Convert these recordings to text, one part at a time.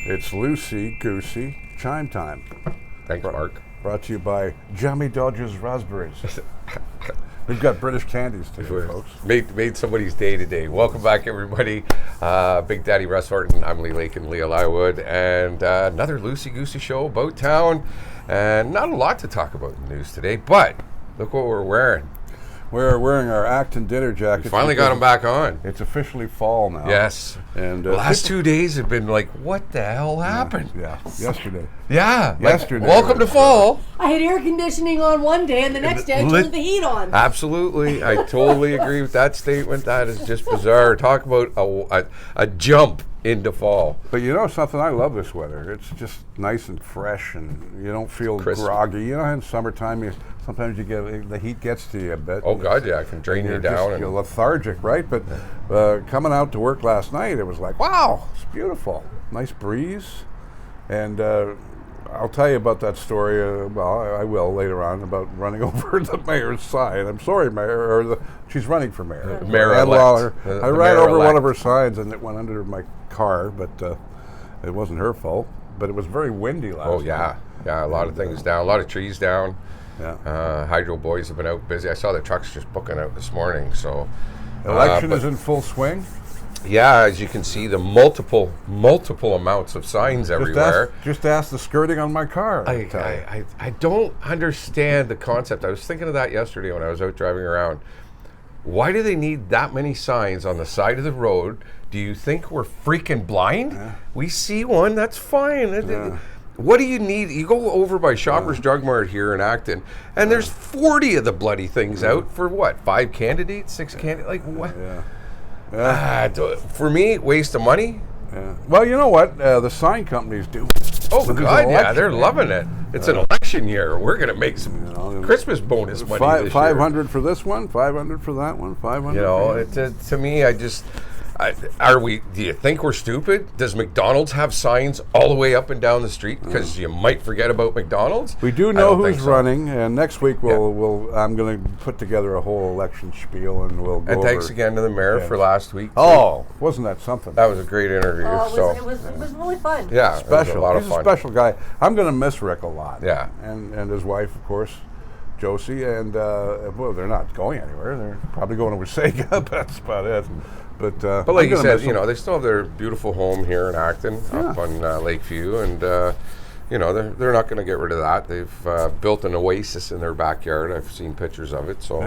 It's Loosey, Goosey, Chime Time. Thanks, Mark. Brought to you by Jammy Dodger's Raspberries. We've got British candies today, folks. Made somebody's day today. Welcome back, everybody. Big Daddy Russ Horton, I'm Lee Lake and Leah Lywood, and another Loosey Goosey show about town. And not a lot to talk about in the news today, but look what we're wearing. We're wearing our Acton dinner jackets. We finally got them back on. It's officially fall now. Yes. And the last 2 days have been like, what the hell happened? Yeah. Yesterday. Yeah. Yesterday. Welcome to fall. I had air conditioning on one day, and the next day I turned the heat on. Absolutely. I totally agree with that statement. That is just bizarre. Talk about a jump into fall. But you know something? I love this weather. It's just nice and fresh, and you don't feel groggy. You know, in summertime, sometimes you get the heat gets to you a bit. Oh God, yeah, it can drain you down. You're lethargic, right? But coming out to work last night, it was like, wow, it's beautiful. Nice breeze, and I'll tell you about that story. Well, I will later on about running over the mayor's sign. I'm sorry, Mayor. She's running for mayor. Mayor-elect. I ran over one of her signs, and it went under my car, but it wasn't her fault. But it was very windy last night. Oh yeah, yeah. A lot of things down. A lot of trees down. Yeah. Hydro boys have been out busy. I saw the trucks just booking out this morning. So election is in full swing. Yeah, as you can see, the multiple amounts of signs everywhere. Just ask the skirting on my car. I don't understand the concept. I was thinking of that yesterday when I was out driving around. Why do they need that many signs on the side of the road? Do you think we're freaking blind? Yeah. We see one, that's fine. Yeah. What do you need? You go over by Shoppers Drug Mart here in Acton, and there's 40 of the bloody things out for what? 5 candidates, 6 candidates? Like what? For me, waste of money. Yeah. Well, you know what? The sign companies do. Oh God, yeah, they're loving it. It's an election year. We're gonna make some Christmas bonus money this 500 year. For this one, 500 for that one, 500. You know, to me, do you think we're stupid? Does McDonald's have signs all the way up and down the street because you might forget about McDonald's? We do know who's running, and next week I'm going to put together a whole election spiel, and we'll go. And thanks again to the mayor for last week. Oh, wasn't that something? That was a great interview. It was really fun. Yeah, special. A lot He's of fun. A special guy. I'm going to miss Rick a lot. Yeah, and his wife, of course, Josie, and well, they're not going anywhere. They're probably going to Wasaga. That's about it. But like you said, they still have their beautiful home here in Acton, up on Lakeview, and they're not going to get rid of that. They've built an oasis in their backyard. I've seen pictures of it. So,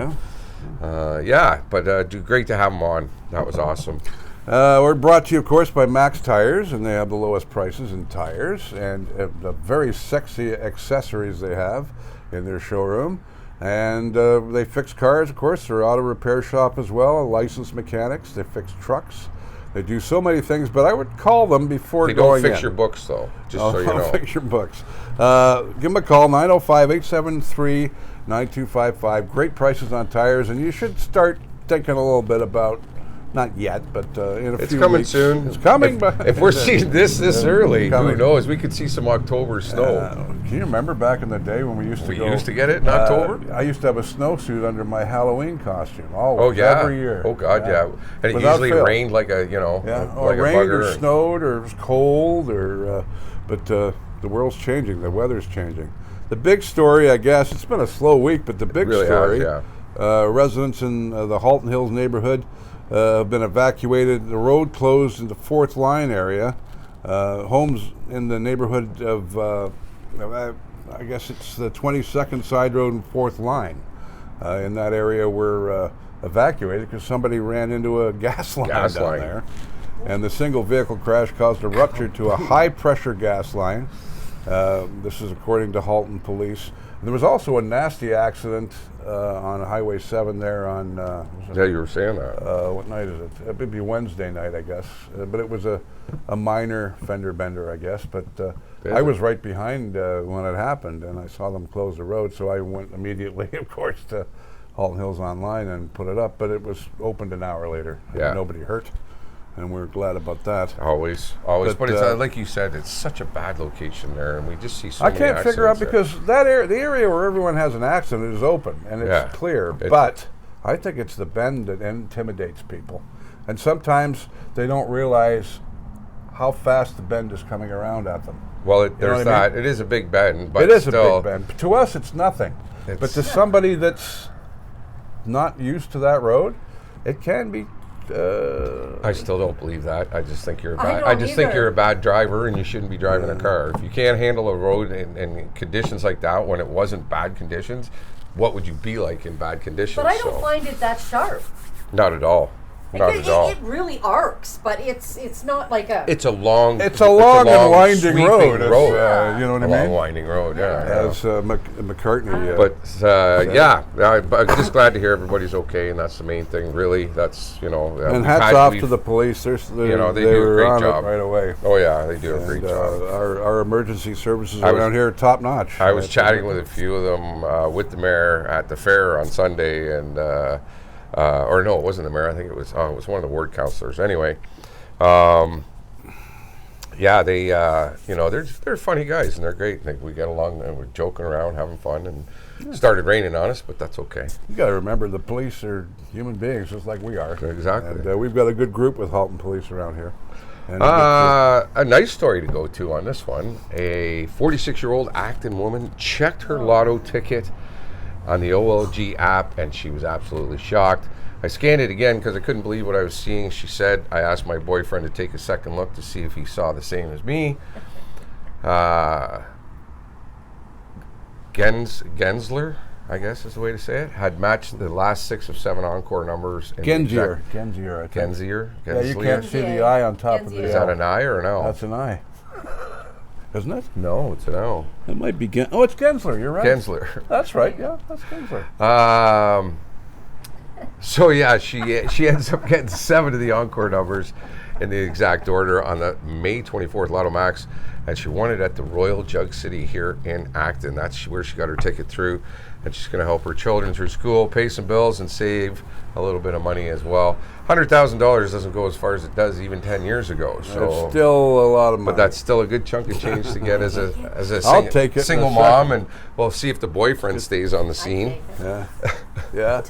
great to have them on. That was awesome. We're brought to you, of course, by Max Tires, and they have the lowest prices in tires and the very sexy accessories they have in their showroom. And they fix cars, of course. They're auto repair shop as well, licensed mechanics. They fix trucks. They do so many things, but I would call them before going in. They don't fix your books, though, just so you know. Fix your books. Give them a call, 905-873-9255. Great prices on tires, and you should start thinking a little bit about, not yet, but in a few weeks. It's coming soon. It's coming. If we're seeing this early, who knows? We could see some October snow. Can you remember back in the day when we used to used to get it in October? I used to have a snowsuit under my Halloween costume. Always, every year. Oh God, yeah. And it usually rained like a, like a rained bugger. or snowed or it was cold but the world's changing. The weather's changing. The big story, I guess, it's been a slow week, but the big story, residents in the Halton Hills neighborhood have been evacuated. The road closed in the 4th line area. Homes in the neighborhood of, I guess it's the 22nd side road and 4th line. In that area were evacuated because somebody ran into a gas line down there. And the single vehicle crash caused a rupture to a high pressure gas line. This is according to Halton police. There was also a nasty accident on Highway 7 there on... you were saying that. What night is it? It would be Wednesday night, I guess. But it was a minor fender bender, I guess. But I was right behind when it happened, and I saw them close the road, so I went immediately, of course, to Halton Hills Online and put it up. But it was opened an hour later, and nobody hurt. And we're glad about that. Always. But it's like you said, it's such a bad location there, and we just see so many accidents. I can't figure out because the area where everyone has an accident is open and it's clear. But I think it's the bend that intimidates people, and sometimes they don't realize how fast the bend is coming around at them. Well, there's that. I mean? It is a big bend, but it is still, a big bend. To us, it's nothing. But to somebody that's not used to that road, it can be. I still don't believe that. I just think you're a bad. I just think you're a bad driver, and you shouldn't be driving a car. If you can't handle a road in conditions like that, when it wasn't bad conditions, what would you be like in bad conditions? But I don't find it that sharp. Not at all. Not at all. It really arcs, but it's not like a. It's a long. It's a long and winding road. You know what I mean? Long winding road. Yeah. As McCartney. I'm just glad to hear everybody's okay, and that's the main thing. Really, that's and hats off to the police. They do a great job right away. Oh yeah, they do a great job. Our emergency services around here are top notch. I was chatting with a few of them with the mayor at the fair on Sunday, and. Or no, it wasn't the mayor. I think it was one of the ward councillors. Anyway, they they're funny guys and they're great. We get along and we're joking around, having fun, and it started raining on us, but that's okay. You got to remember the police are human beings just like we are. Exactly. And we've got a good group with Halton police around here. And a nice story to go to on this one. A 46-year-old Acton woman checked her lotto ticket on the OLG app, and she was absolutely shocked. I scanned it again because I couldn't believe what I was seeing. She said, I asked my boyfriend to take a second look to see if he saw the same as me. Gensler, I guess is the way to say it, had matched the last 6 of 7 encore numbers. Genzier. Yeah, you can't see the I on top of the L. Is that an I or an L? That's an I. Isn't it? No, it's an L. It might be it's Gensler. You're right. Gensler. That's right. Yeah, that's Gensler. So yeah, she ends up getting 7 of the encore numbers in the exact order on the May 24th Lotto Max, and she won it at the Royal Jug City here in Acton. That's where she got her ticket through, and she's going to help her children through school, pay some bills, and save a little bit of money as well. $100,000 doesn't go as far as it does even 10 years ago. So it's still a lot of money. But that's still a good chunk of change to get as a I'll take it single mom, and we'll see if the boyfriend stays on the scene. Yeah. Yeah.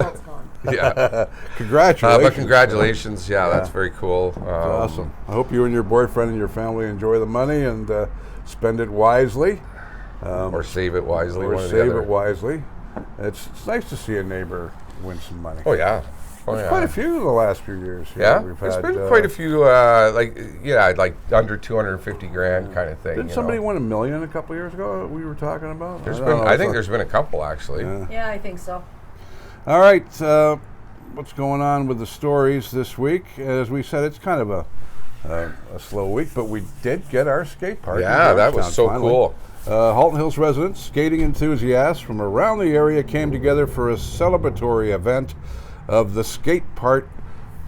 Yeah. Congratulations. But congratulations. Yeah, that's very cool. Awesome. I hope you and your boyfriend and your family enjoy the money and spend it wisely. Or save it wisely. Or save it wisely. It's nice to see a neighbor win some money. Oh, yeah. There's quite a few in the last few years. There's been quite a few, like under 250 grand kind of thing. Didn't somebody win $1 million a couple of years ago? We were talking about. I think there's been a couple actually. Yeah, I think so. All right, what's going on with the stories this week? As we said, it's kind of a slow week, but we did get our skate park. Yeah, that was so cool. Halton Hills residents, skating enthusiasts from around the area came together for a celebratory event of the skate park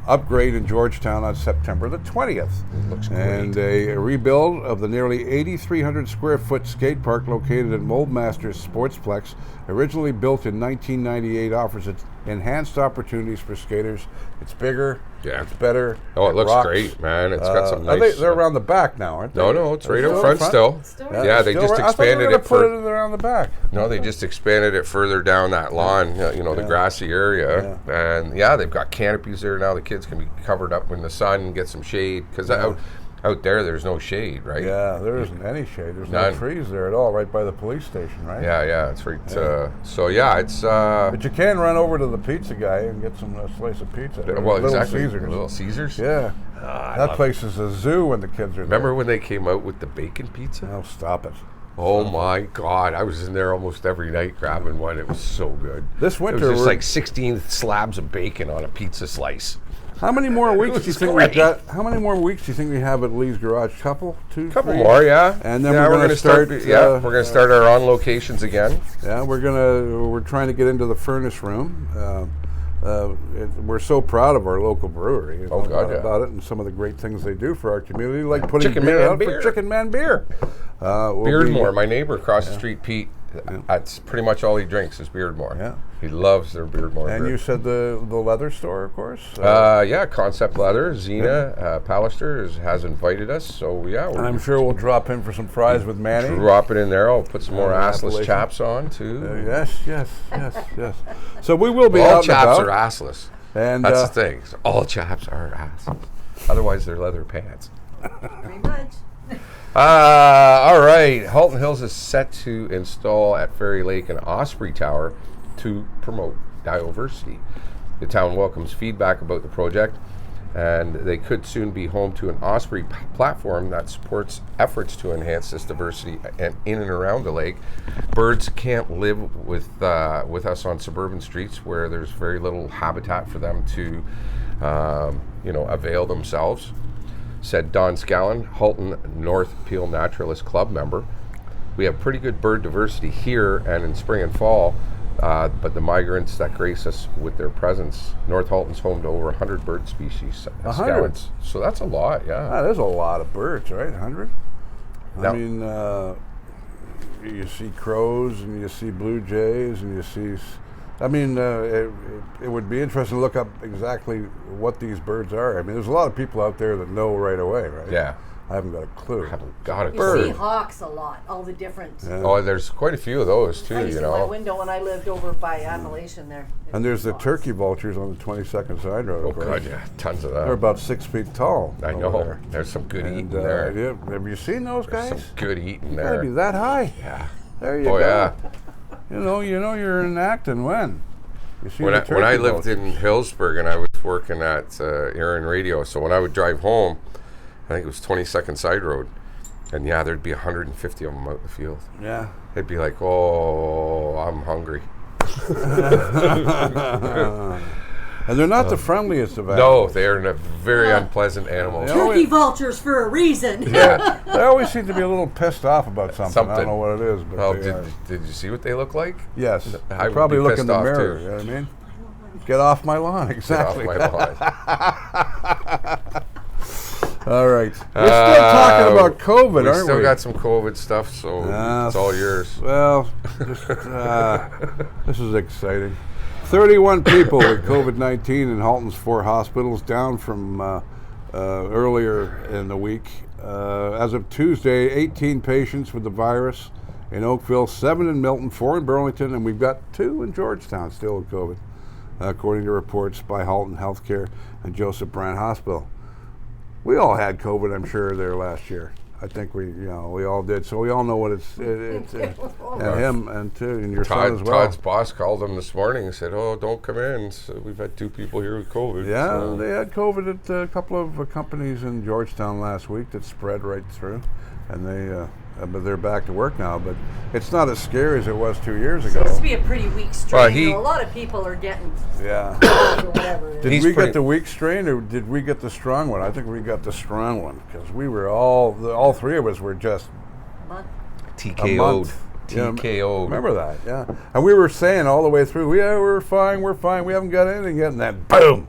upgrade in Georgetown on September the 20th. Looks great. And a rebuild of the nearly 8,300 square foot skate park located at Moldmasters Sportsplex, originally built in 1998, offers enhanced opportunities for skaters. It's bigger. Yeah. It's better. Oh, it looks great, man. It's got some nice... They're around the back now, aren't they? No, it's right up front still. Yeah, they just expanded it. Put it around the back. No, they just expanded it further down that lawn, the grassy area. Yeah. And they've got canopies there now. The kids can be covered up in the sun and get some shade, because out there, there's no shade, right? Yeah, there isn't any shade. There's no trees there at all, right by the police station, right? Yeah, it's right. It's... But you can run over to the pizza guy and get some slice of pizza. Well, exactly. Caesars. Little Caesars? Yeah. That place is a zoo when the kids are there. Remember when they came out with the bacon pizza? Oh, stop it. Oh my God, I was in there almost every night grabbing one. It was so good. This winter, it was just like 16 slabs of bacon on a pizza slice. How many more weeks do you think we got? How many more weeks do you think we have at Lee's Garage? Couple more, yeah. And then we're going to start. We're going to start our on locations again. Yeah, we're trying to get into the furnace room. We're so proud of our local brewery. About it, and some of the great things they do for our community, like putting beer out for Chicken Man Beer. Beardmore, my neighbor across the street, Pete. That's pretty much all he drinks is Beardmore. Yeah, he loves their Beardmore. And you said the leather store, of course. Concept Leather. Zena Pallister has invited us, so and I'm sure we'll drop in for some fries with Manny. Drop it in there. I'll put some more assless chaps on too. Yes. So we will be all out chaps and about. are assless, and that's the thing. So all chaps are assless. Otherwise, they're leather pants. Pretty much. All right. Halton Hills is set to install at Ferry Lake an Osprey Tower to promote diversity. The town welcomes feedback about the project, and they could soon be home to an Osprey platform that supports efforts to enhance this diversity and in and around the lake. Birds can't live with us on suburban streets where there's very little habitat for them to, avail themselves, said Don Scallon, Halton North Peel Naturalist Club member. We have pretty good bird diversity here and in spring and fall, but the migrants that grace us with their presence. North Halton's home to over 100 bird species. 100? So that's a lot, yeah. There's a lot of birds, right? 100? Now, I mean, you see crows and you see blue jays and you see... it would be interesting to look up exactly what these birds are. I mean, there's a lot of people out there that know right away, right? Yeah. I haven't got a clue. I haven't got a You clue. see hawks a lot, all the different. Yeah. Oh, there's quite a few of those too, I used you to my know. window when I lived over by Appalachian there. And there's the Hawks. turkey vultures on the 22nd side road. Oh of course. God, yeah, tons of They're that. about 6 feet tall. I over know. there. There's some good eating And, there. yeah, have you seen those There's guys? some good eating Gotta be there. that high. Yeah. There you Oh go. yeah. You know you're in Acton when? You see When the I turkey lived vultures. in Hillsburg and I was working at Aaron Radio, so when I would drive home, I think it was 22nd Side Road, and yeah, there'd be 150 of them out in the field. Yeah. They'd be like, "Oh, I'm hungry." And they're not the friendliest of No, animals. they're very unpleasant animals. Yeah. Turkey vultures for a reason. Yeah. They always seem to be a little pissed off about something. I Something. don't know what it is, but Well, they are. did you see what they look like? Yes. I They would probably be look in pissed the off, mirror. too. You know what I mean? Get off my lawn. Get off Exactly. my lawn. All right. We're still talking about COVID, We aren't still we? got some COVID stuff, so it's all yours. Well, this is exciting. 31 people with COVID-19 in Halton's 4 hospitals, down from earlier in the week. As of Tuesday, 18 patients with the virus in Oakville, 7 in Milton, 4 in Burlington, and we've got 2 in Georgetown still with COVID, according to reports by Halton Healthcare and Joseph Brand Hospital. We all had COVID, I'm sure, there last year. I think we all did. So we all know what it's and him and too, and your son as well. Todd's boss called him this morning and said, "Oh, don't come in. So we've had 2 people here with COVID." Yeah, so. they had COVID at a couple of companies in Georgetown last week that spread right through, and but they're back to work now. But it's not as scary as it was 2 years ago. Seems to be a pretty weak strain. Well, though. A lot of people are getting Yeah. or whatever. it Did is. we pretty- get the weak strain, or did we get the strong one? I think we got the strong one because we were all 3 of us were just Month. a TKO'd. month. Yeah, TKO'd. remember that? Yeah. And we were saying all the way through, yeah, we're fine, we haven't got anything yet, and then boom,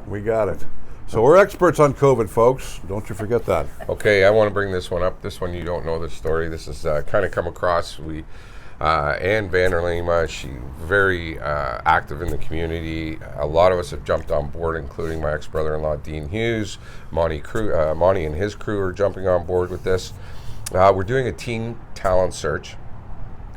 we got it. So we're experts on COVID, folks. Don't you forget that. Okay, I want to bring this one up. This one, you don't know the story. This is kind of come across. Ann Vanderlema, she's very active in the community. A lot of us have jumped on board, including my ex-brother-in-law, Dean Hughes. Monty and his crew are jumping on board with this. We're doing a teen talent search,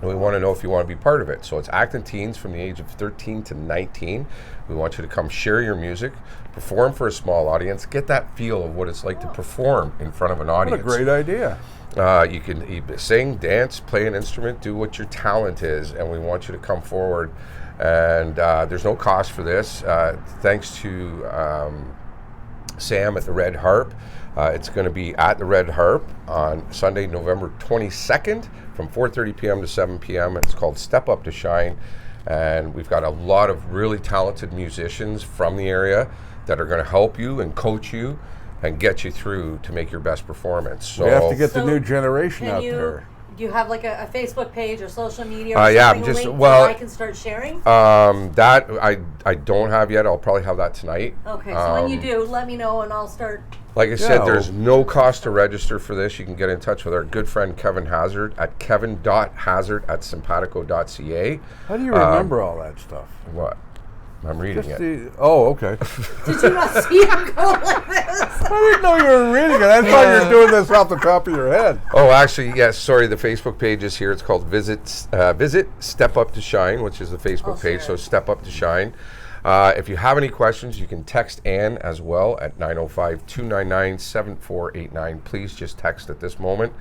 and we want to know if you want to be part of it. So it's Acton teens from the age of 13 to 19. We want you to come share your music, perform for a small audience, get that feel of what it's like to perform in front of an What audience. a great idea. You can sing, dance, play an instrument, do what your talent is, and we want you to come forward. And there's no cost for this. Thanks to Sam at the Red Harp. It's going to be at the Red Harp on Sunday, November 22nd from 4:30 p.m. to 7 p.m. It's called Step Up to Shine. And we've got a lot of really talented musicians from the area that are going to help you and coach you and get you through to make your best performance. So We have to get the So new generation Can out you there. do you have like a Facebook page or social media or yeah, something just- linked well, that I can start sharing? that I don't have yet. I'll probably have that tonight. Okay, so when you do, let me know and I'll start. Like I said, Yeah, there's no cost to register for this. You can get in touch with our good friend Kevin Hazard at kevin.hazard@simpatico.ca. How do you remember all that stuff? What? I'm reading Just it. okay. Did you not see him go like this? I didn't know you were reading it. I thought you were doing this off the top of your head. Oh, actually, yes. Sorry, the Facebook page is here. It's called Visit Step Up to Shine, which is the Facebook page. sure. So Step Up to Shine. If you have any questions, you can text Ann as well at 905-299-7489. Please just text at this moment.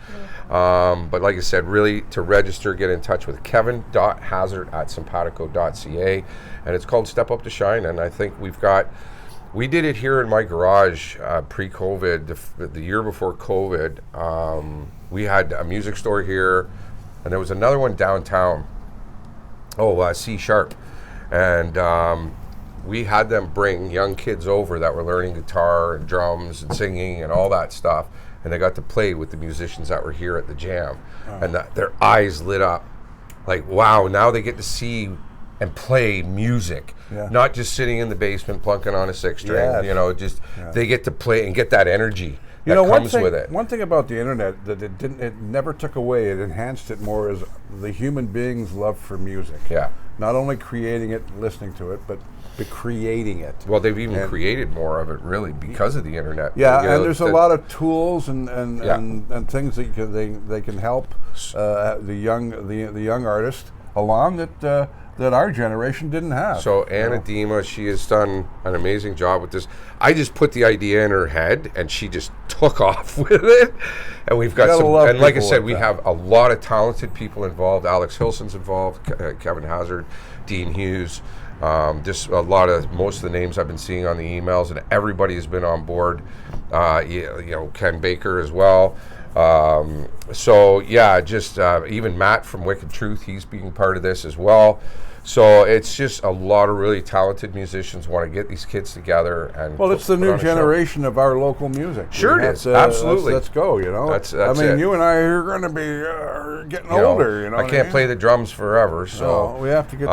But like I said, really, to register, get in touch with kevin.hazard@simpatico.ca. And it's called Step Up to Shine. And I think we did it here in my garage pre-COVID, the year before COVID. We had a music store here, and there was another one downtown. C Sharp. And we had them bring young kids over that were learning guitar and drums and singing and all that stuff. And they got to play with the musicians that were here at the jam. And their eyes lit up. Like, wow, now they get to see and play music, not just sitting in the basement plunking on a 6-string. They get to play and get that energy that comes with it. One thing about the internet that it never took away, it enhanced it more, is the human being's love for music. Yeah. Not only creating it, listening to it, but creating it. Well, they've even created more of it, really, because of the internet. Yeah, and there's a lot of tools and things that they can help the young artist along that our generation didn't have. So Anna Dima, she has done an amazing job with this. I just put the idea in her head, and she just took off with it. And we've got some, and like I said, we have a lot of talented people involved. Alex Hilson's involved, Kevin Hazard, Dean Hughes. Just most of the names I've been seeing on the emails, and everybody has been on board. Ken Baker as well. Even Matt from Wicked Truth, he's being part of this as well. So it's just a lot of really talented musicians want to get these kids together. And it's the new generation of our local music. Sure, it is. Absolutely. Let's go, That's it. You and I are going to be getting older, I can't play the drums forever, so we have to get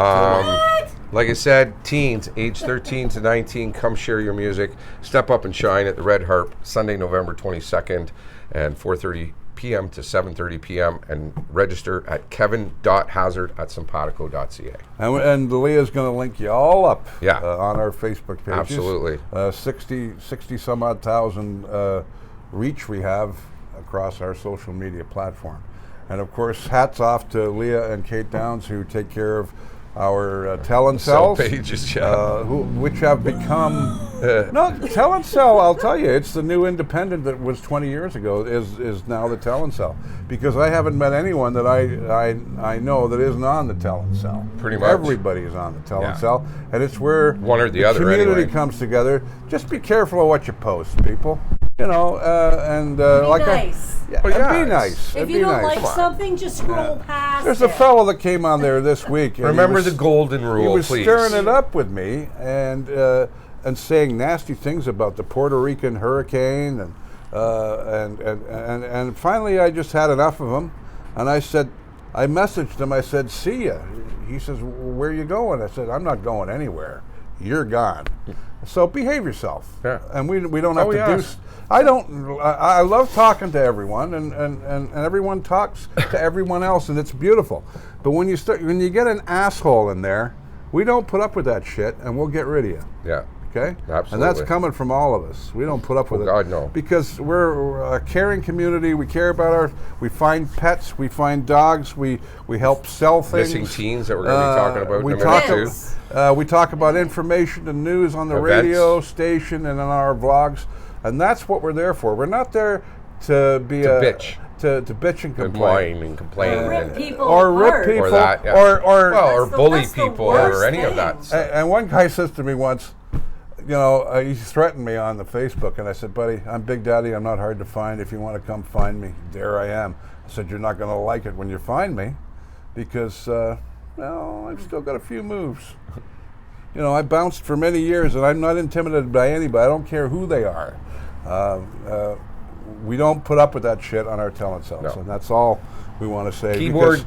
like I said, teens, age 13 to 19, come share your music. Step Up and Shine at the Red Harp, Sunday, November 22nd, and 4:30 p.m. to 7:30 p.m. and register at kevin.hazard@simpatico.ca. And Leah's going to link you all up on our Facebook page. Absolutely. 60 some odd thousand reach we have across our social media platform. And of course, hats off to Leah and Kate Downs, who take care of our Tell and Sells, pages, which have become Tell and Sell. I'll tell you, it's the new independent that was 20 years ago is now the Tell and Sell, because I haven't met anyone that I know that isn't on the Tell and Sell. Pretty much everybody is on the Tell and Sell, and it's where one or the other community comes together. Just be careful of what you post, people. Be nice. Be nice. If you don't like something, just scroll past. There's a fellow that came on there this week. Remember the golden rule, He was please. stirring it up with me and saying nasty things about the Puerto Rican hurricane, and finally I just had enough of him, and I messaged him. I said, "See ya." He says, "Where are you going?" I said, "I'm not going anywhere. You're gone. So behave yourself." Yeah. And we don't have to do. I love talking to everyone, and everyone talks to everyone else, and it's beautiful. But when you get an asshole in there, we don't put up with that shit, and we'll get rid of you. Yeah. Okay? Absolutely. And that's coming from all of us. We don't put up with it. God, no. Because we're a caring community. We care about we find pets, we find dogs, we help sell things. Missing teens that we're going to be talking about in a minute too. We talk about information and news on the radio station and on our vlogs. And that's what we're there for. We're not there to be bitch. To bitch and complain. And complain. Or rip people. Or that, or bully people or any of that stuff. And one guy says to me once, he threatened me on the Facebook, and I said, "Buddy, I'm Big Daddy. I'm not hard to find. If you want to come find me, there I am." I said, "You're not going to like it when you find me, because I've still got a few moves. I bounced for many years, and I'm not intimidated by anybody. I don't care who they are. We don't put up with that shit on our Tell and Sells, and that's all we want to say." Keyboard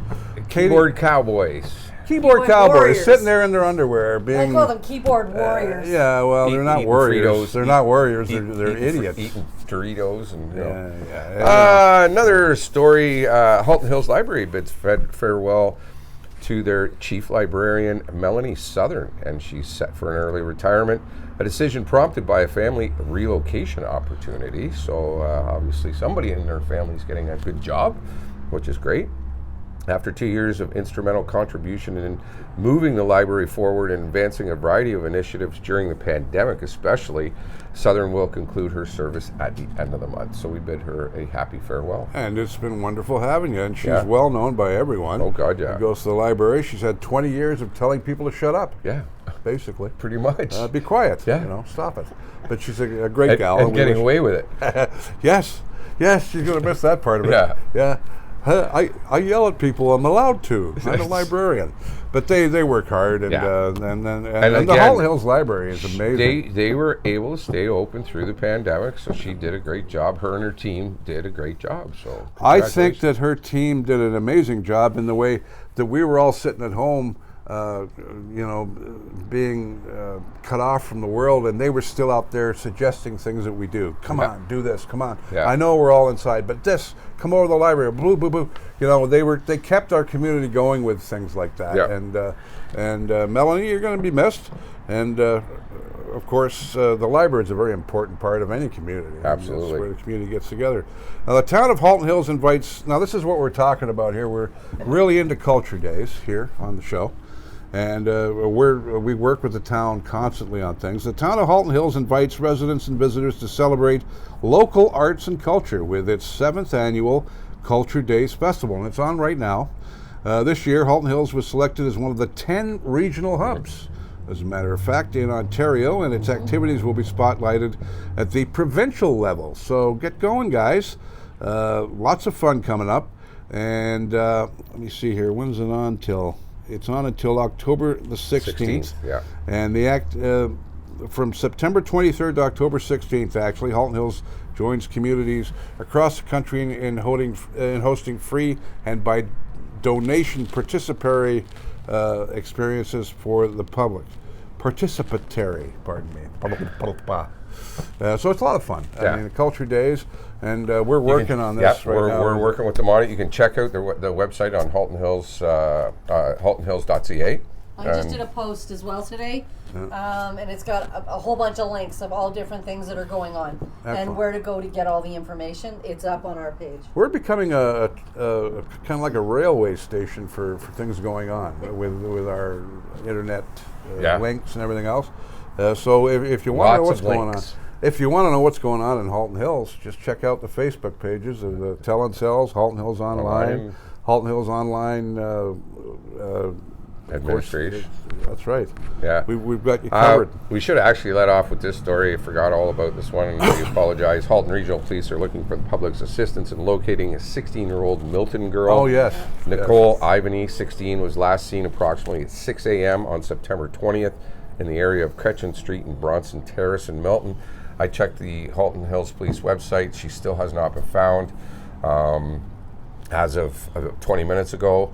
cowboys. Keyboard cowboys warriors. Sitting there in their underwear. I call them keyboard warriors. They're not warriors. They're not warriors. They're idiots. Eating Doritos and another story. Halton Hills Library bids farewell to their chief librarian, Melanie Southern, and she's set for an early retirement. A decision prompted by a family relocation opportunity. So obviously somebody in her family is getting a good job, which is great. After 2 years of instrumental contribution in moving the library forward and advancing a variety of initiatives during the pandemic especially, Southern will conclude her service at the end of the month. So we bid her a happy farewell. And it's been wonderful having you. And she's well known by everyone. Oh, God, yeah. She goes to the library. She's had 20 years of telling people to shut up. Yeah. Basically. Pretty much. Be quiet. Yeah. Stop it. But she's a great gal. And getting away with it. Yes, she's going to miss that part of it. Yeah. I yell at people. I'm allowed to. I'm a librarian, but they work hard, and again, the Halton Hills Library is amazing. They were able to stay open through the pandemic, so she did a great job. Her and her team did a great job. So I think that her team did an amazing job in the way that we were all sitting at home, being cut off from the world, and they were still out there suggesting things that we do. Come on, do this. Come on. Yeah. I know we're all inside, but this. Come over to the library. Boo, boo, boo. They kept our community going with things like that. Yeah. And Melanie, you're going to be missed. And of course, the library is a very important part of any community. Absolutely. That's where the community gets together. Now, the town of Halton Hills invites. Now, this is what we're talking about here. We're really into Culture Days here on the show. And we work with the town constantly on things. The town of Halton Hills invites residents and visitors to celebrate local arts and culture with its 7th annual Culture Days Festival. And it's on right now. This year, Halton Hills was selected as one of the 10 regional hubs, as a matter of fact, in Ontario, and its activities will be spotlighted at the provincial level. So get going, guys. Lots of fun coming up. And let me see here. When's it on till? It's on until October the 16th. Yeah. And the from September 23rd to October 16th, actually, Halton Hills joins communities across the country in hosting free and by donation participatory experiences for the public. Participatory, pardon me. So it's a lot of fun. Yeah. I mean, Culture Days, and we're working on this right now. We're working with them on it. You can check out the website on Halton Hills, haltonhills.ca. I just did a post as well today, and it's got a whole bunch of links of all different things that are going on. Excellent. And where to go to get all the information. It's up on our page. We're becoming a kind of like a railway station for things going on with our internet links and everything else. So if you want to know what's going on, if you want to know what's going on in Halton Hills, just check out the Facebook pages of the Tell and Sells, Halton Hills Online, Halton Hills Online administration. That's right. Yeah, we've got you covered. We should actually let off with this story. I forgot all about this one, and we apologize. Halton Regional Police are looking for the public's assistance in locating a 16-year-old Milton girl. Oh yes, Nicole Ivany, 16, was last seen approximately at 6 a.m. on September 20th in the area of Cretchen Street and Bronson Terrace in Milton. I checked the Halton Hills Police website. She still has not been found as of 20 minutes ago.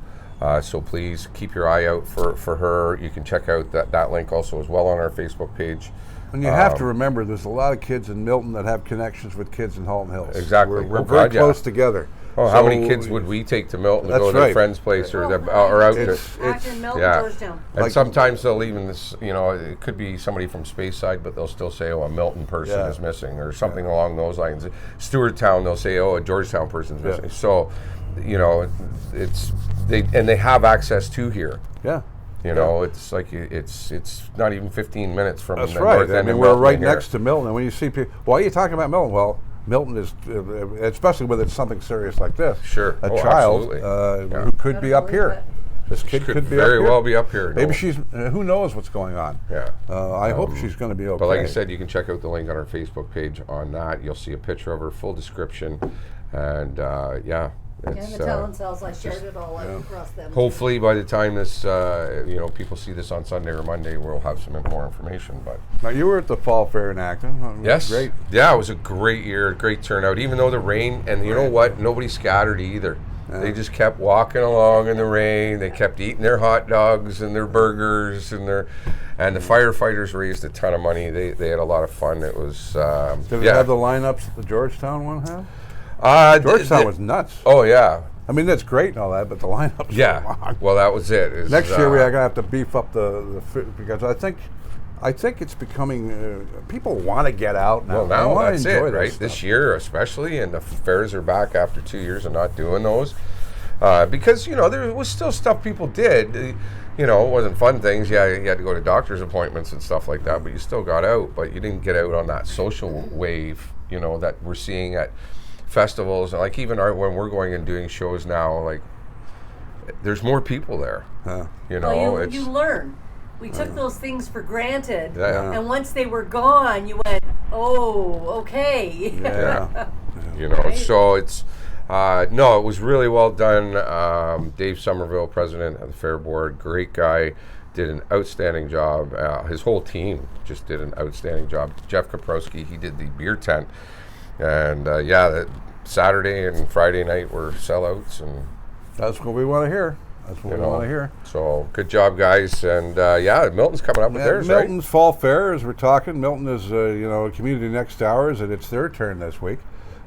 So please keep your eye out for her. You can check out that link also as well on our Facebook page. And you have to remember, there's a lot of kids in Milton that have connections with kids in Halton Hills. Exactly. We're very close together. Oh, how many kids would we take to Milton to go to their friend's place or out to Acton, Milton, Georgetown. And sometimes they'll even, it could be somebody from Speyside, but they'll still say, a Milton person is missing or something along those lines. Stewarttown, they'll say, a Georgetown person's missing. So, they have access to here. Yeah. It's like it's not even 15 minutes from That's the right. north end of we're Milton right here. next to Milton. And when you see people, why are you talking about Milton? Well, Milton is, especially when it's something serious like this. Sure. A child who could be up here. This kid could be very up here. well be up here. Maybe she's, who knows what's going on. Yeah. I hope she's going to be okay. But like I said, you can check out the link on our Facebook page on that. You'll see a picture of her, full description, and the talent cells, I shared it all out across them. Hopefully, by the time this, people see this on Sunday or Monday, we'll have some more information. But now you were at the Fall Fair in Acton. Yes, great. Yeah, it was a great year, great turnout. Even though the rain, and you know what, nobody scattered either. Yeah. They just kept walking along in the rain. They kept eating their hot dogs and their burgers and the firefighters raised a ton of money. They had a lot of fun. It was Did it have the lineups that the Georgetown one had? Georgetown was nuts. Oh yeah. I mean, that's great and all that, but the lineups were long. Well, that was it. Next year we're going to have to beef up the because I think it's becoming people want to get out now. Well, now that's it, right? This year especially, and the fairs are back after 2 years of not doing those. Because, there was still stuff people did. It wasn't fun things. Yeah, you had to go to doctor's appointments and stuff like that, but you still got out. But you didn't get out on that social wave, that we're seeing at festivals. And like even when we're going and doing shows now, like there's more people there. You learn. We took those things for granted, and once they were gone, you went, "Oh, okay." Yeah. Right? So it's it was really well done. Dave Somerville, president of the Fair Board, great guy, did an outstanding job. His whole team just did an outstanding job. Jeff Kaprowski, he did the beer tent, and Saturday and Friday night were sellouts, and that's what we want to hear. That's what we want to hear. So good job, guys, and Milton's coming up with theirs, right? Milton's Fall Fair, as we're talking. Milton is a community next to ours, and it's their turn this week.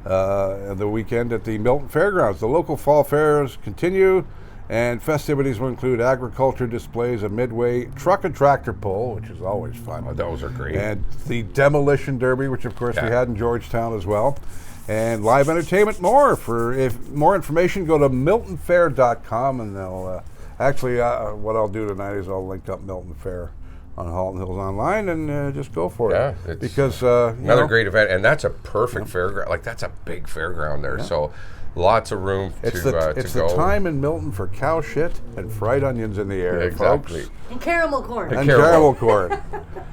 The weekend at the Milton Fairgrounds. The local fall fairs continue, and festivities will include agriculture displays, a midway truck and tractor pull, which is always fun. Oh, those are great. And the demolition derby, which of course we had in Georgetown as well. And live entertainment more. If more information, go to miltonfair.com, and they'll what I'll do tonight is I'll link up Milton Fair on Halton Hills Online and just go for it. It's because another great event, and that's a perfect fairground. Like that's a big fairground there, so lots of room to go. It's the time in Milton for cow shit and fried onions in the air, exactly. Folks. And caramel corn. And caramel corn.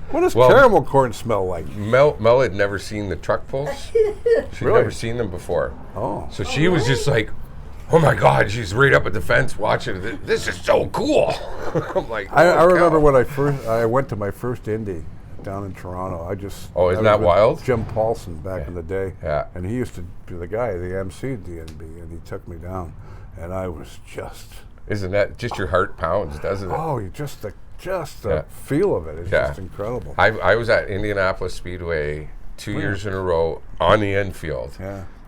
What does caramel corn smell like? Mel had never seen the truck pulls. She'd Really? never seen them before. Oh. So she was just like, oh my God, she's right up at the fence watching it. This is so cool. I'm like, I remember when I went to my first Indy down in Toronto. Isn't that wild? Jim Paulson back in the day. Yeah. And he used to be the guy, the MC at DNB, and he took me down. And I was just... Isn't that just your heart pounds, doesn't it? Oh, just the feel of it is just incredible. I was at Indianapolis Speedway 2 years in a row on the infield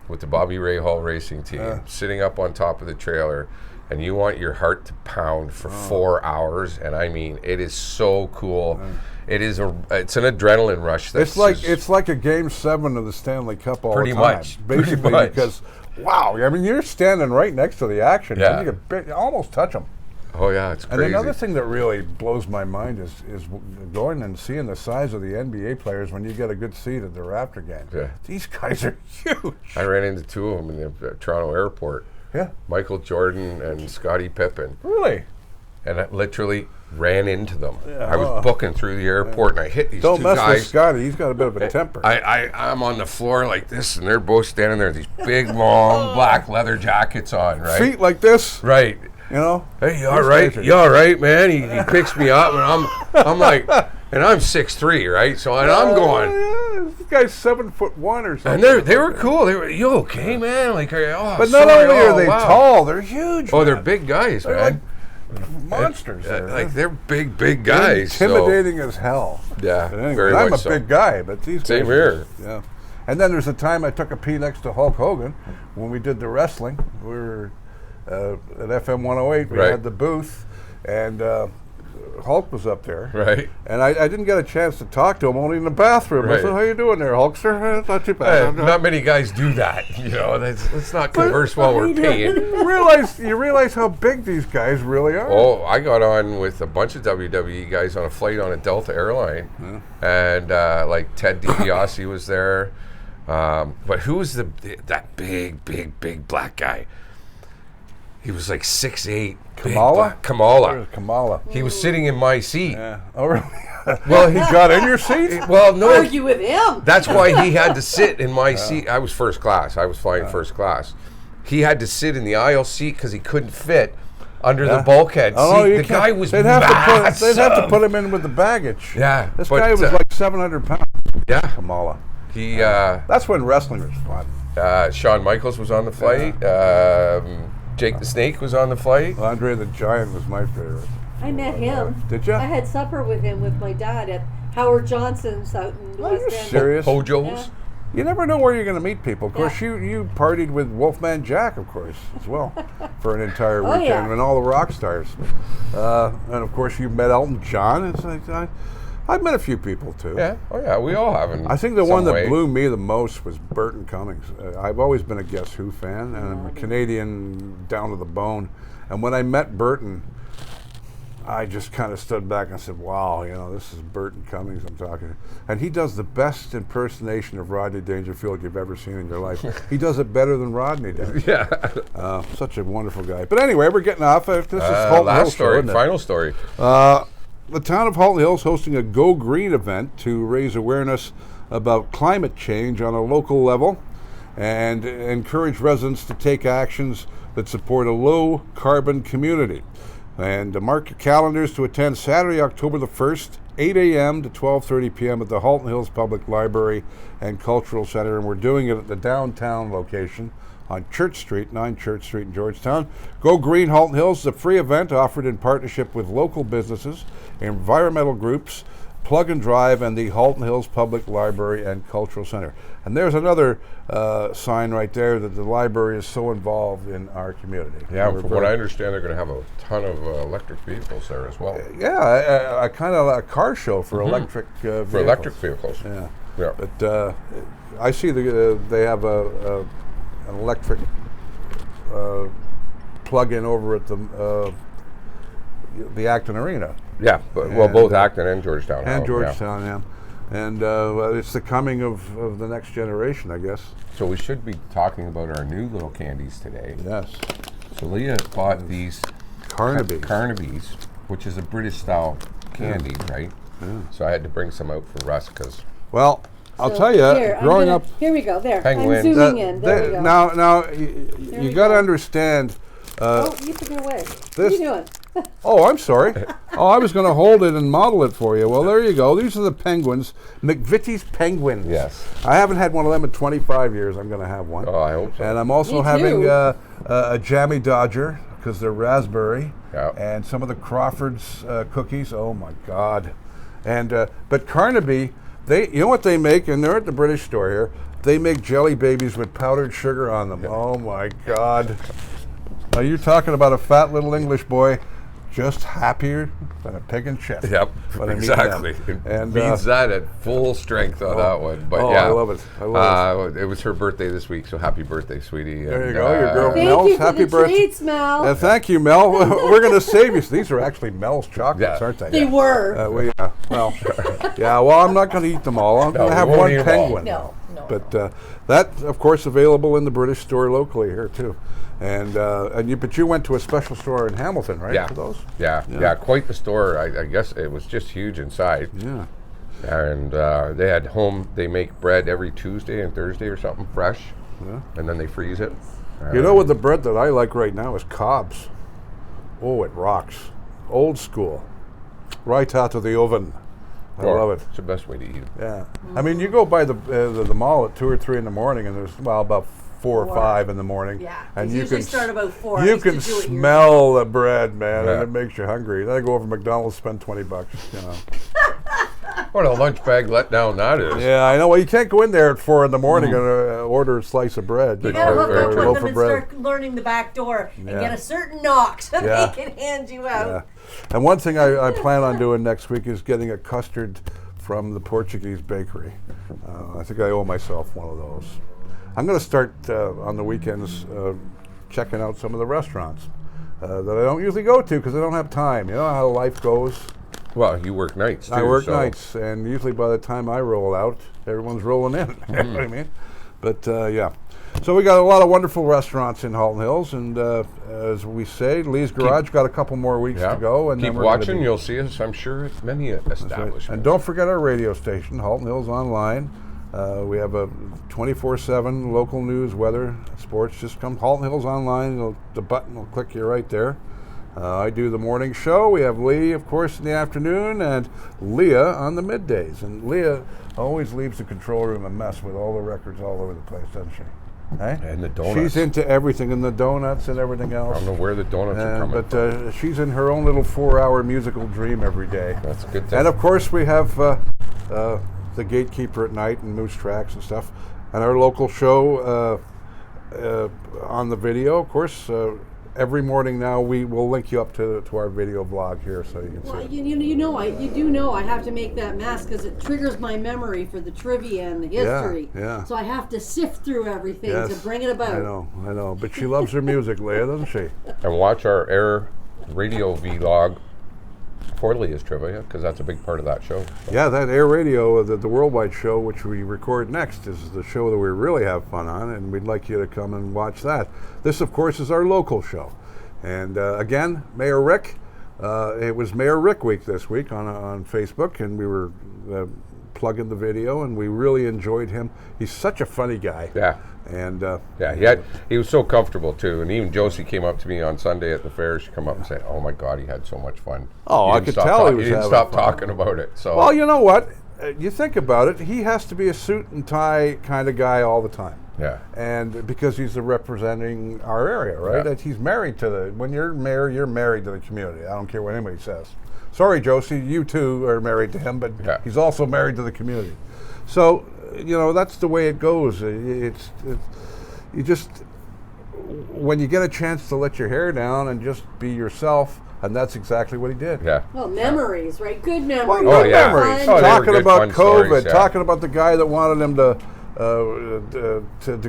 with the Bobby Ray Hall racing team, sitting up on top of the trailer, and you want your heart to pound for 4 hours, and I mean, it is so cool. It's an adrenaline rush. It's like a Game 7 of the Stanley Cup all the time. Basically, because wow, I mean, you're standing right next to the action. Yeah. You can almost touch them. Oh yeah, it's crazy. And another thing that really blows my mind is going and seeing the size of the NBA players when you get a good seat at the Raptor game. Yeah. These guys are huge. I ran into two of them in the Toronto airport. Yeah. Michael Jordan and Scottie Pippen. Really? And I literally ran into them. Yeah. I was booking through the airport and I hit these Don't two mess guys. with Scotty. He's got a bit of a temper. I'm on the floor like this, and they're both standing there with these big, long, black leather jackets on, right? Feet like this. Right. You know? Hey, you all right? You all right, man? He picks me up, and I'm like, and I'm 6'3", right? So, and I'm going. This guy's 7'1" or something. And they were cool. They were, you okay, man? Like, but not only are they tall, they're huge. Oh, they're big guys, they're man. Like monsters. They're big guys. Intimidating as hell. Yeah, but anyway, very I'm much a big guy, but these guys. Same here. Yeah. And then there's a time I took a pee next to Hulk Hogan when we did the wrestling. We were at FM 108. We had the booth, and Hulk was up there. Right. And I didn't get a chance to talk to him, only in the bathroom. I said, how you doing there, Hulkster? It's not too bad. Not many guys do that. You know, let's not converse while we're peeing. You realize how big these guys really are. Oh, I got on with a bunch of WWE guys on a flight on a Delta airline. And like Ted DiBiase was there. But who was that big black guy? He was like 6'8". Kamala? Kamala. He was sitting in my seat. Yeah. Oh, really? Well, he got in your seat? Well, no. Argue with him. That's why he had to sit in my seat. I was first class. I was flying first class. He had to sit in the aisle seat because he couldn't fit under the bulkhead seat. The guy was massive. They'd have to put him in with the baggage. Yeah. This guy was like 700 pounds. Yeah. Kamala. That's when wrestling was fun. Shawn Michaels was on the flight. Jake the Snake was on the flight. Andre the Giant was my favorite. I met him. Did you? I had supper with him with my dad at Howard Johnson's out in West End. Serious? Hojo's? Yeah. You never know where you're going to meet people. Of course, you partied with Wolfman Jack, of course, as well, for an entire weekend, and all the rock stars. And of course, you met Elton John. It's like, I've met a few people too. Yeah. Oh yeah, we all have. I think the one that blew me the most was Burton Cummings. I've always been a Guess Who fan, and I'm a Canadian down to the bone. And when I met Burton, I just kind of stood back and said, wow, this is Burton Cummings I'm talking to. And he does the best impersonation of Rodney Dangerfield you've ever seen in your life. He does it better than Rodney does. Yeah. Such a wonderful guy. But anyway, we're getting off. This is Halton last Hills story, show, final story. The town of Halton Hills hosting a Go Green event to raise awareness about climate change on a local level and encourage residents to take actions that support a low-carbon community. And mark your calendars to attend Saturday, October the 1st, 8 a.m. to 12:30 p.m. at the Halton Hills Public Library and Cultural Center. And we're doing it at the downtown location on Church Street, 9 Church Street in Georgetown. Go Green Halton Hills is a free event offered in partnership with local businesses, environmental groups, Plug and Drive, and the Halton Hills Public Library and Cultural Center. And there's another sign right there that the library is so involved in our community. Yeah, from what I understand, they're going to have a ton of electric vehicles there as well. Yeah, a kind of a car show for electric vehicles. For electric vehicles. Yeah. Yeah. But I see they have an electric plug-in over at the Acton Arena. Yeah, but both Acton and Georgetown. And Georgetown, yeah. And it's the coming of the next generation, I guess. So we should be talking about our new little candies today. Yes. So Leah bought these Carnabies, which is a British-style candy, right? Yeah. So I had to bring some out for Russ because... Well, I'll tell you, growing up... Here we go, there. Penguin. I'm zooming in. There we go. Now you got to understand... you took it away. What are you doing? Oh, I'm sorry. I was going to hold it and model it for you. Well, there you go. These are the penguins. McVitie's penguins. Yes. I haven't had one of them in 25 years. I'm going to have one. Oh, I hope so. And I'm also having a Jammy Dodger because they're raspberry. Yeah. And some of the Crawford's cookies. Oh, my God. And but Carnaby, you know what they make? And they're at the British store here. They make jelly babies with powdered sugar on them. Yeah. Oh, my God. Now, you're talking about a fat little English boy just happier than a pig in chest. Yep, exactly. And means that at full strength on that one. But yeah, I love it. I love it. It was her birthday this week, so happy birthday, sweetie. There you go, your girl thank Mel's you for happy the birthday. Treats, Mel. Thank you, Mel. We're going to save you. These are actually Mel's chocolates, aren't they? They were. Well, I'm not going to eat them all. I'm going to have one penguin. No. But that, of course, available in the British store locally here too. But you went to a special store in Hamilton, right? Yeah. For those? Yeah, quite the store. I guess it was just huge inside. Yeah. And they make bread every Tuesday and Thursday or something fresh. Yeah. And then they freeze it. You know what the bread that I like right now is Cobb's. Oh, it rocks. Old school. Right out of the oven. I love it. It's the best way to eat it. Yeah. I mean, you go by the mall at 2 or 3 in the morning, and there's about 4 or 5 in the morning. Yeah. And you can start about 4. You can smell the bread, man, and it makes you hungry. Then I go over to McDonald's, spend $20. What a lunch bag letdown that is. Yeah, I know. Well, you can't go in there at 4 in the morning and order a slice of bread. You gotta hook up with them and start learning the back door and get a certain knock so they can hand you out. Yeah. And one thing I plan on doing next week is getting a custard from the Portuguese bakery. I think I owe myself one of those. I'm going to start on the weekends checking out some of the restaurants that I don't usually go to because I don't have time. You know how life goes. Well, you work nights too. I work nights, and usually by the time I roll out, everyone's rolling in. You know what I mean? But yeah. So we got a lot of wonderful restaurants in Halton Hills, and as we say, Lee's Garage got a couple more weeks to go. And keep then watching, you'll see us, I'm sure, at many establishments. Right. And don't forget our radio station, Halton Hills Online. We have a 24/7 local news, weather, sports. Just come Halton Hills Online. The button will click you right there. I do the morning show. We have Lee, of course, in the afternoon, and Leah on the middays. And Leah always leaves the control room a mess with all the records all over the place, doesn't she? Hey? And the donuts. She's into everything, and the donuts and everything else. I don't know where the donuts are coming from. But she's in her own little 4-hour musical dream every day. That's a good thing. And of course, we have the Gatekeeper at night and Moose Tracks and stuff. And our local show on the video, of course, every morning now we will link you up to our video blog here so you can see it. You do know I have to make that mask because it triggers my memory for the trivia and the history. Yeah. So I have to sift through everything to bring it about. I know. But she loves her music, Leah, doesn't she? And watch our Air Radio vlog for Leah's trivia, because that's a big part of that show. So. Yeah, that Air Radio, the worldwide show, which we record next, is the show that we really have fun on, and we'd like you to come and watch that. This, of course, is our local show. And again, Mayor Rick, it was Mayor Rick Week this week on Facebook, and we were plugging the video, and we really enjoyed him. He's such a funny guy. Yeah. And he was so comfortable too, and even Josie came up to me on Sunday at the fair. She come up and said, "Oh my God, he had so much fun." Oh, I could tell he was. He didn't stop talking about it. So well, you know what? You think about it. He has to be a suit and tie kind of guy all the time. Yeah. And because he's representing our area, right? Yeah. He's married to when you're mayor, you're married to the community. I don't care what anybody says. Sorry, Josie, you too are married to him, but he's also married to the community. So, that's the way it goes. It's you just, when you get a chance to let your hair down and just be yourself, and that's exactly what he did. Yeah. Well, memories, right? Good memories. Well, good memories. Talking about COVID, stories, talking about the guy that wanted him to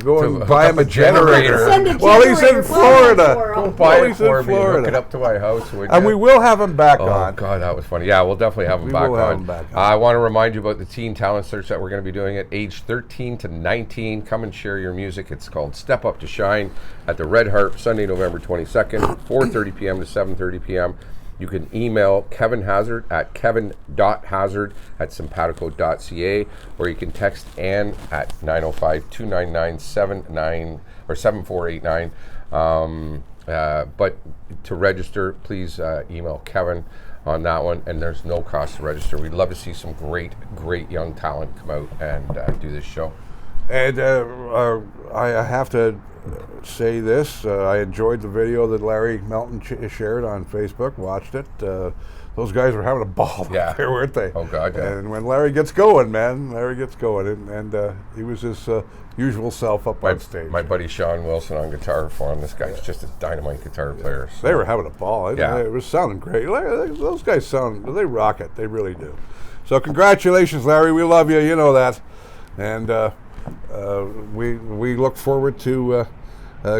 go and buy him a generator. Well, he's in Florida. Go buy it for me. Hook it up to my house. And we will have him back on. Oh, God, that was funny. Yeah, we'll definitely have him back on. I want to remind you about the teen talent search that we're going to be doing at age 13 to 19. Come and share your music. It's called Step Up to Shine at the Red Harp, Sunday, November 22nd, 4:30 p.m. to 7:30 p.m. You can email Kevin Hazard at kevin.hazard@simpatico.ca, or you can text Ann at 905-299-7489. But to register, please email Kevin on that one, and there's no cost to register. We'd love to see some great young talent come out and do this show. And I have to say this. I enjoyed the video that Larry Milton shared on Facebook, watched it. Those guys were having a ball there, weren't they? Oh, God, yeah. And when Larry gets going, and he was his usual self up on stage. My buddy Sean Wilson on guitar for him. This guy's just a dynamite guitar player. So. They were having a ball. It was sounding great. Those guys they rock it. They really do. So congratulations, Larry. We love you. You know that. And we look forward to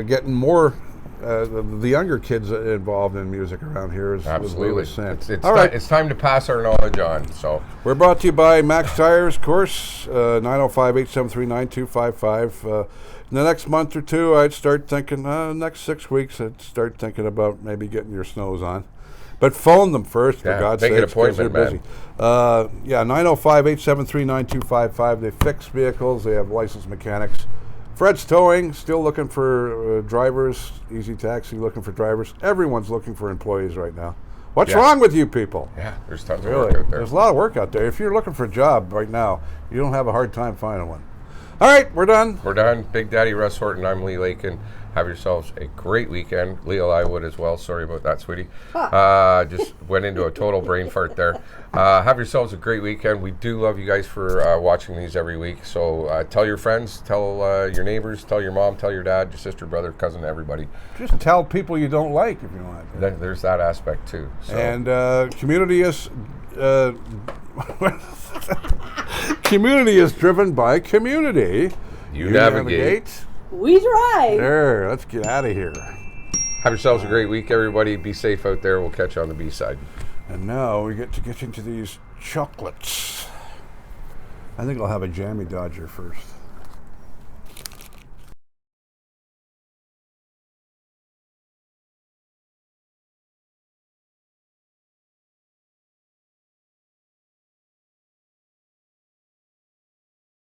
getting more the younger kids involved in music around here. Absolutely. It's time to pass our knowledge on. So we're brought to you by Max Tires, of course, 905-873-9255. In the next month or two, I'd start thinking, next 6 weeks, I'd start thinking about maybe getting your snows on. But phone them first, for God's sake, because they're busy. 905-873-9255. They fix vehicles. They have licensed mechanics. Fred's Towing, still looking for drivers. Easy Taxi, looking for drivers. Everyone's looking for employees right now. What's wrong with you people? Yeah, there's tons of work out there. There's a lot of work out there. If you're looking for a job right now, you don't have a hard time finding one. All right, we're done. We're done. Big Daddy Russ Horton, I'm Lee Lakin. Have yourselves a great weekend. Leah, I would as well. Sorry about that, sweetie. Just went into a total brain fart there. Have yourselves a great weekend. We do love you guys for watching these every week. So tell your friends, tell your neighbors, tell your mom, tell your dad, your sister, brother, cousin, everybody. Just tell people you don't like if you want. There's that aspect too. So. And community is... community is driven by community. You navigate. We drive. There, let's get out of here. Have yourselves a great week, everybody. Be safe out there. We'll catch you on the B-side. And now we get to get into these chocolates. I think I'll have a Jammy Dodger first.